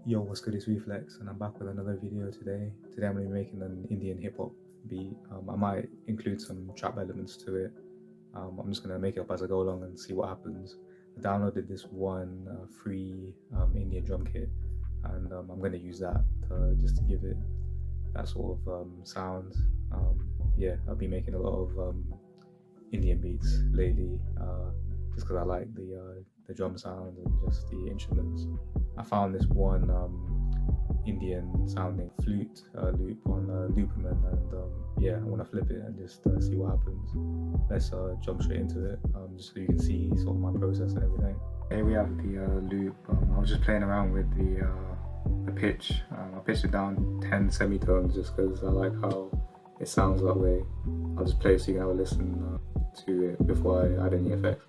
Yo, what's good? It's REFLX, and I'm back with another video today. Today I'm going to be making an Indian hip-hop beat. I might include some trap elements to it. I'm just going to make it up as I go along and see what happens. I downloaded this one free Indian drum kit, and I'm going to use that just to give it that sort of sound. Yeah, I've been making a lot of Indian beats lately, just because I like the drum sound and just the instruments. I found this one Indian sounding flute loop on Looperman, and yeah, I want to flip it and just see what happens. Let's jump straight into it, just so you can see sort of my process and everything. Here we have the loop. I was just playing around with the pitch. I pitched it down 10 semitones just because I like how it sounds that way. I'll just play it so you can have a listen to it before I add any effects.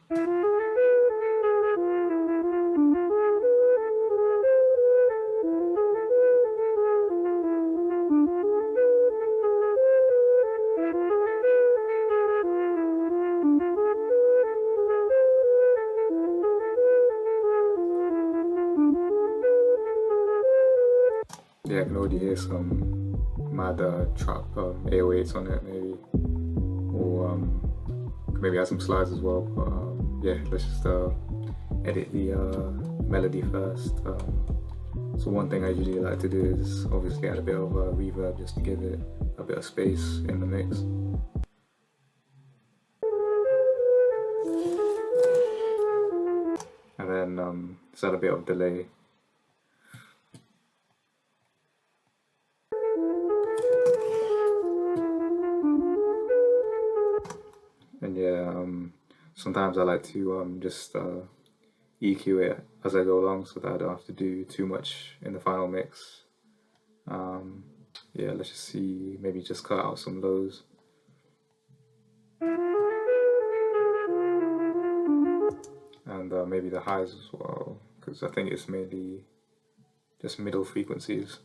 Yeah, I can already hear some mad trap 808s on it, maybe, or maybe add some slides as well. But yeah, let's just edit the melody first. So one thing I usually like to do is obviously add a bit of reverb just to give it a bit of space in the mix. And then just add a bit of delay. And yeah, sometimes I like to just EQ it as I go along so that I don't have to do too much in the final mix. Yeah, let's just see, maybe just cut out some lows. And maybe the highs as well, because I think it's mainly just middle frequencies.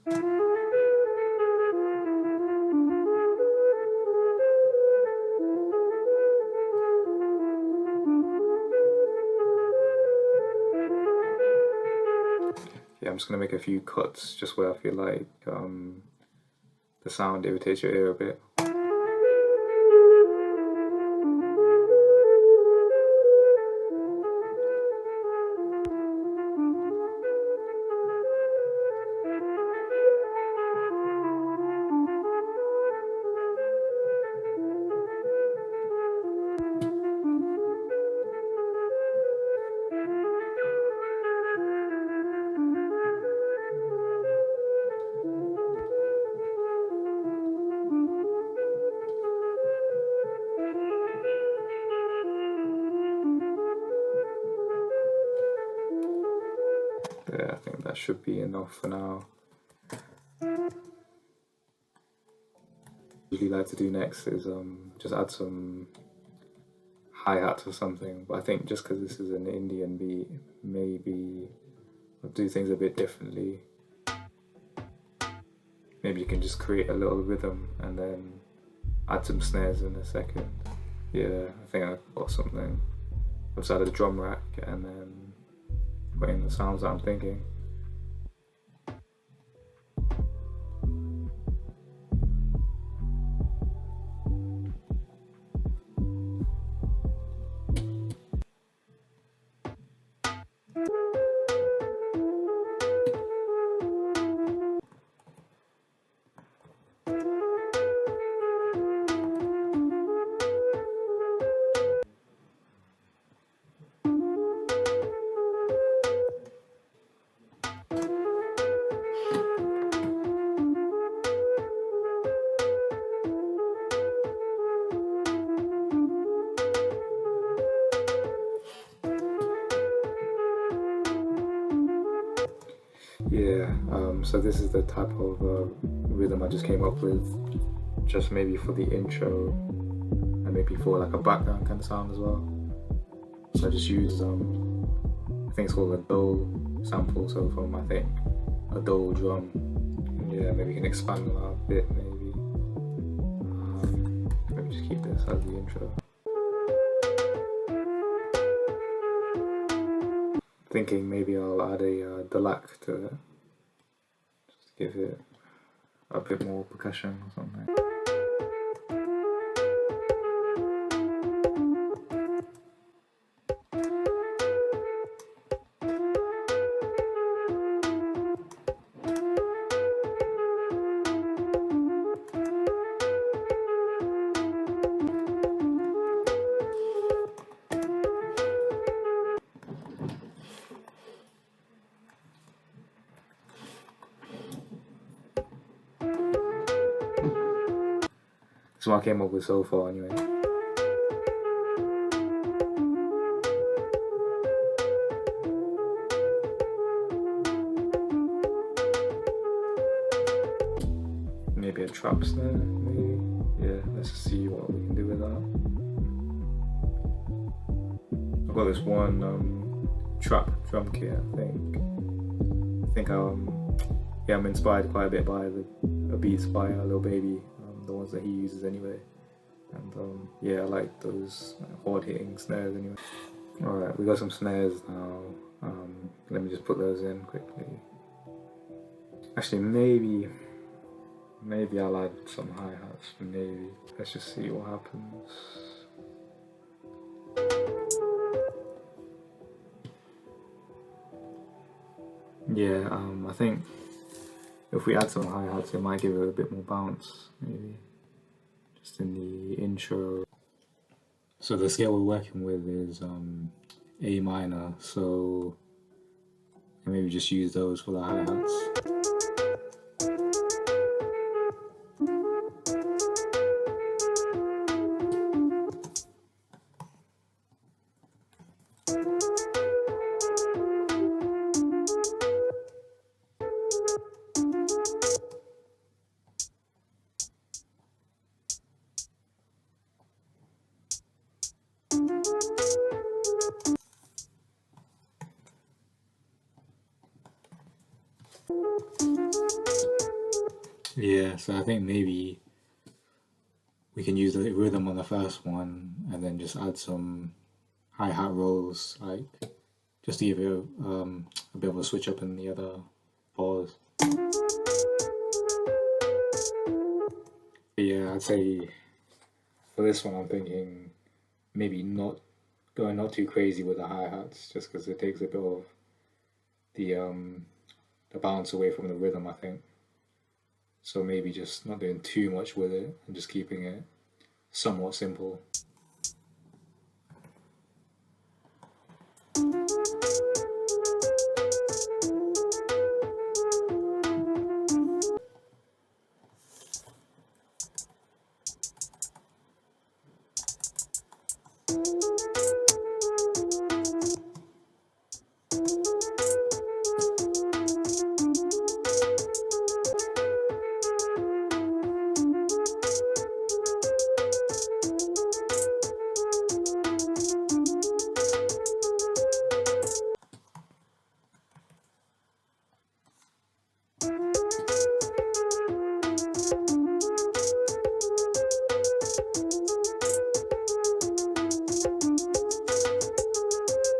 Yeah, I'm just gonna make a few cuts just where I feel like the sound irritates your ear a bit. Yeah, I think that should be enough for now. What I usually like to do next is just add some hi-hats or something, but I think just because this is an Indian beat, maybe I'll do things a bit differently. Maybe you can just create a little rhythm and then add some snares in a second. Yeah, I think I've got something. I've just added a drum rack and then put in the sounds that I'm thinking. Yeah, so this is the type of rhythm I just came up with, just maybe for the intro and maybe for like a background kind of sound as well. So I just used, I think it's called a dole sample, so from I think a dole drum. And yeah, maybe you can expand on that a bit, maybe. Maybe just keep this as the intro. Thinking maybe I'll add a DLAC to it. give it a bit more percussion or something. That's what I came up with so far anyway. Maybe a trap snare, maybe. Yeah, let's see what we can do with that. I've got this one trap drum kit, I think yeah, I'm inspired quite a bit by the beats by Lil Baby, the ones that he uses anyway. And yeah, I like those hard hitting snares anyway. Alright, we got some snares now. Let me just put those in quickly. Actually, maybe I'll add some hi-hats, maybe. Let's just see what happens. Yeah, I think if we add some hi-hats, it might give it a bit more bounce, maybe. Just in the intro. So the scale we're working with is A minor, so maybe just use those for the hi-hats. Yeah, so I think maybe we can use the rhythm on the first one and then just add some hi-hat rolls, like just to give it a bit of a switch up in the other bars. But yeah, I'd say for this one I'm thinking maybe not too crazy with the hi-hats, just because it takes a bit of the bounce away from the rhythm, I think. So maybe just not doing too much with it and just keeping it somewhat simple.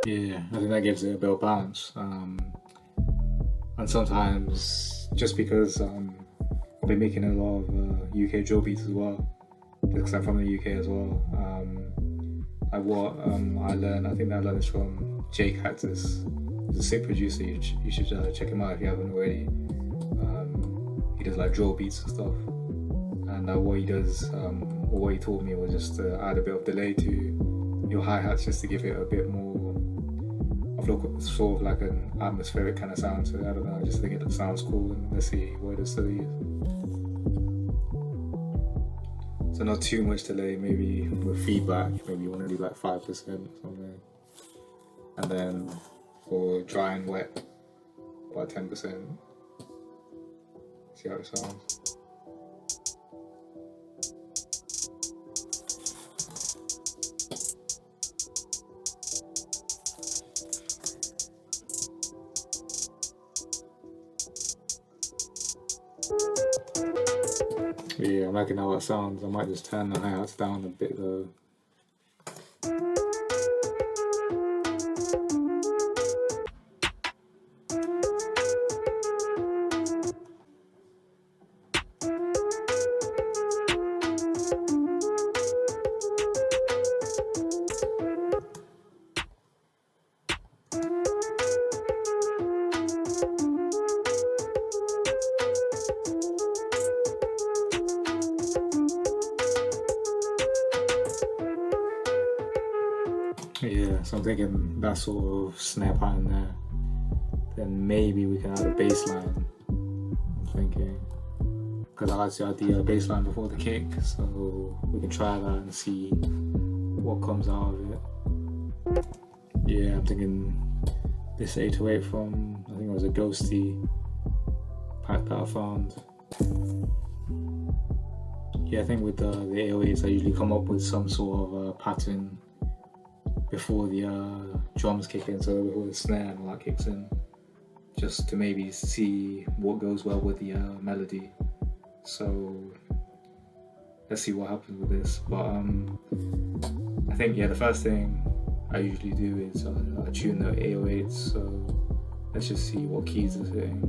Yeah, I think that gives it a bit of balance. And sometimes, just because I've been making a lot of UK drill beats as well, because I'm from the UK as well. I learned, I think I learned this from Jake Cactus. He's a sick producer. You should check him out if you haven't already. He does like drill beats and stuff. And what he does, or what he taught me, was just to add a bit of delay to your hi-hats, just to give it a bit more of sort of like an atmospheric kind of sound. So I don't know, I just think it sounds cool, and let's see what it is to use. So not too much delay, maybe with feedback, maybe you want to do like 5% or something. And then for dry and wet, about 10%. See how it sounds. Yeah, I'm liking how it sounds. I might just turn the hi-hats down a bit though. Yeah, so I'm thinking that sort of snare pattern there. Then maybe we can add a bass line. I'm thinking, because I like to add the bass line before the kick, so we can try that and see what comes out of it. Yeah, I'm thinking this 808 from, I think it was a Ghosty pack that I found. Yeah, I think with the 808s I usually come up with some sort of pattern before the drums kick in, so before the snare and all that kicks in, just to maybe see what goes well with the melody. So let's see what happens with this. But I think the first thing I usually do is I tune the 808s, so let's just see what keys it's hitting.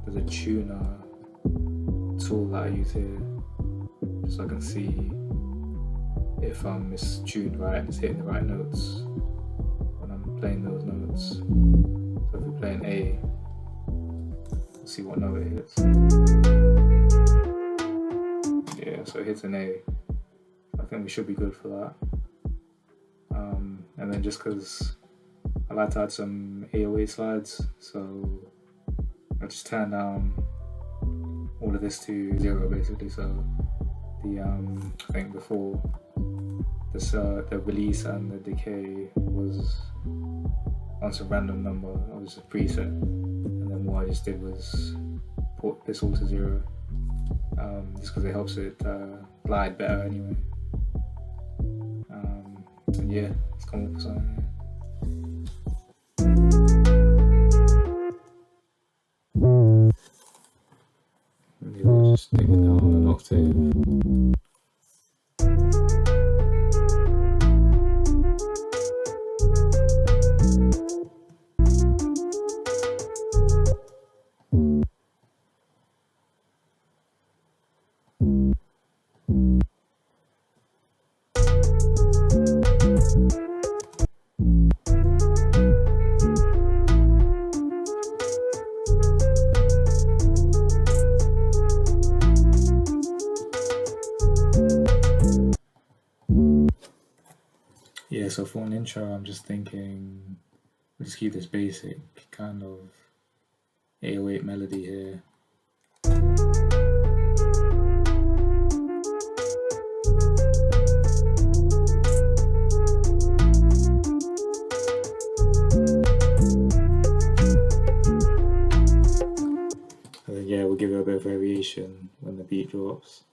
There's a tuner tool that I use here, just so I can see if it's tuned right and it's hitting the right notes when I'm playing those notes. So if we play an A, let's see what note it hits. Yeah, so it hits an A. I think we should be good for that. And then just because I like to add some 808 slides, so I just turn down all of this to 0 basically. So the I think before this the release and the decay was on some random number. I was just preset, and then what I just did was put this all to 0, just because it helps it glide better anyway. And yeah, let's come up with something. Maybe we'll just take it down an octave. Yeah, so for an intro, I'm just thinking we'll just keep this basic kind of 808 melody here. And then yeah, we'll give it a bit of variation when the beat drops.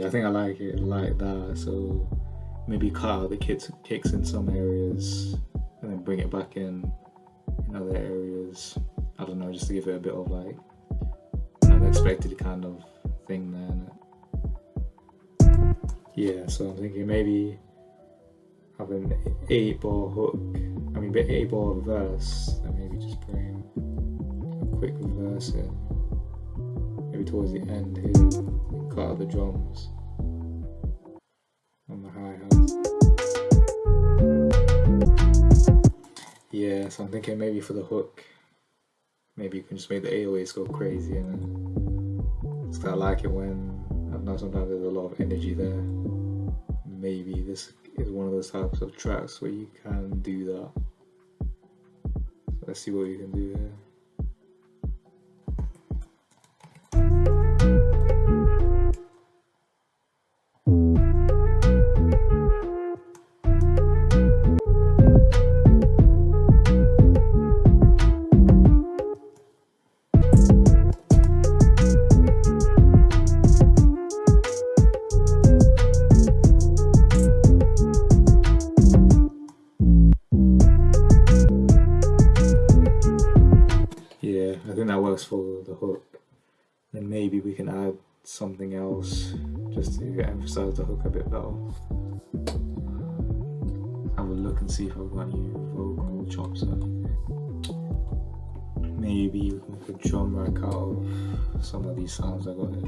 I think I like it like that, so maybe cut out the kicks in some areas and then bring it back in other areas. I don't know, just to give it a bit of like an unexpected kind of thing there. Yeah, so I'm thinking maybe have an 8-bar hook, 8-bar verse, and maybe just bring a quick verse in, maybe towards the end here. Cut out the drums on the hi-hats. Yeah, so I'm thinking maybe for the hook, maybe you can just make the 808s go crazy, and just I like it when I know sometimes there's a lot of energy there. Maybe this is one of those types of tracks where you can do that. So let's see what you can do here. yeah, I think that works for the hook. Then maybe we can add something else just to emphasize the hook a bit better. Have a look and see if I've got any vocal chops or anything. Maybe we can make a drum rack out of some of these sounds I got here.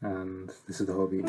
And this is the whole beat.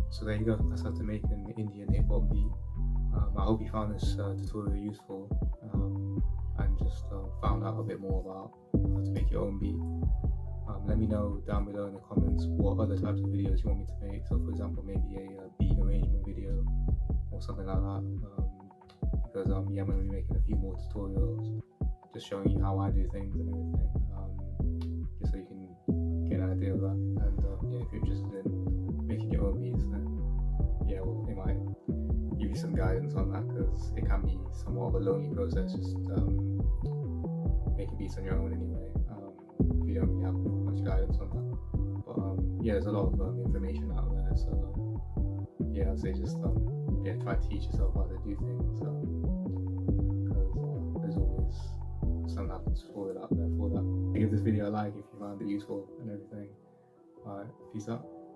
So there you go, that's how to make an Indian hip hop beat. I hope you found this tutorial useful and just found out a bit more about how to make your own beat. Let me know down below in the comments what other types of videos you want me to make. So for example, maybe a beat arrangement video or something like that. Because yeah, I'm going to be making a few more tutorials just showing you how I do things and everything. Just so you can get an idea of that. And yeah, if you're interested in making your own beats, then yeah, well, it might give you some guidance on that, because it can be somewhat of a lonely process just making beats on your own anyway, if you don't really have much guidance on that. But yeah, there's a lot of information out there, so yeah, I'd say just yeah, try to teach yourself how to do things, because there's always some tutorial out there for that. Give this video a like if you found it useful and everything. Alright, peace out.